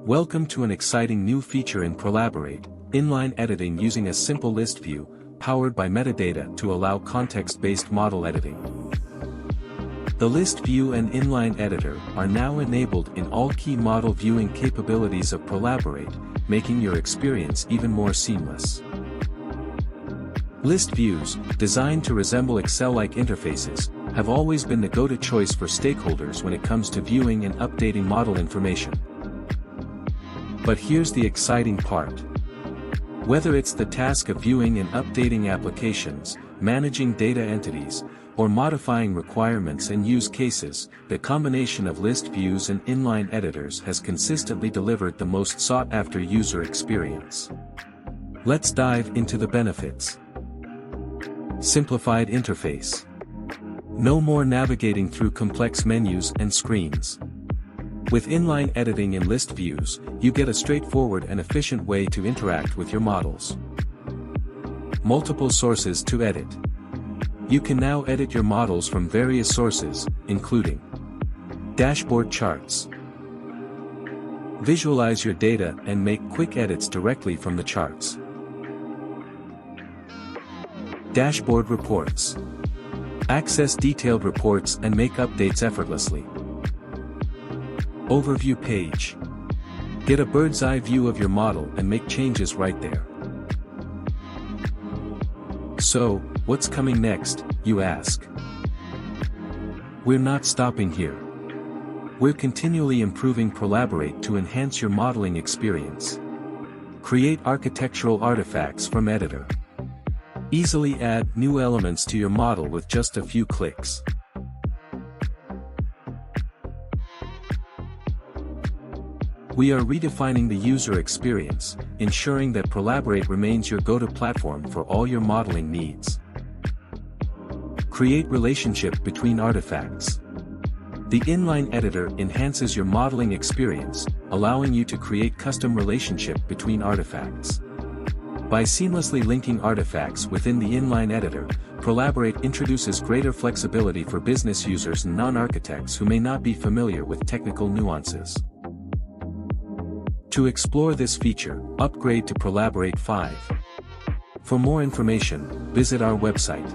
Welcome to an exciting new feature in Prolaborate, inline editing using a simple list view, powered by metadata to allow context-based model editing. The list view and inline editor are now enabled in all key model viewing capabilities of Prolaborate, making your experience even more seamless. List views, designed to resemble Excel-like interfaces, have always been the go-to choice for stakeholders when it comes to viewing and updating model information. But here's the exciting part. Whether it's the task of viewing and updating applications, managing data entities, or modifying requirements and use cases, the combination of list views and inline editors has consistently delivered the most sought-after user experience. Let's dive into the benefits. Simplified interface. No more navigating through complex menus and screens. With inline editing in list views, you get a straightforward and efficient way to interact with your models. Multiple sources to edit. You can now edit your models from various sources, including dashboard charts. Visualize your data and make quick edits directly from the charts. Dashboard reports. Access detailed reports and make updates effortlessly. Overview page. Get a bird's-eye view of your model and make changes right there. So, what's coming next, you ask? We're not stopping here. We're continually improving Prolaborate to enhance your modeling experience. Create architectural artifacts from editor. Easily add new elements to your model with just a few clicks. We are redefining the user experience, ensuring that Prolaborate remains your go-to platform for all your modeling needs. Create relationship between artifacts. The inline editor enhances your modeling experience, allowing you to create custom relationship between artifacts. By seamlessly linking artifacts within the inline editor, Prolaborate introduces greater flexibility for business users and non-architects who may not be familiar with technical nuances. To explore this feature, upgrade to Prolaborate 5. For more information, visit our website.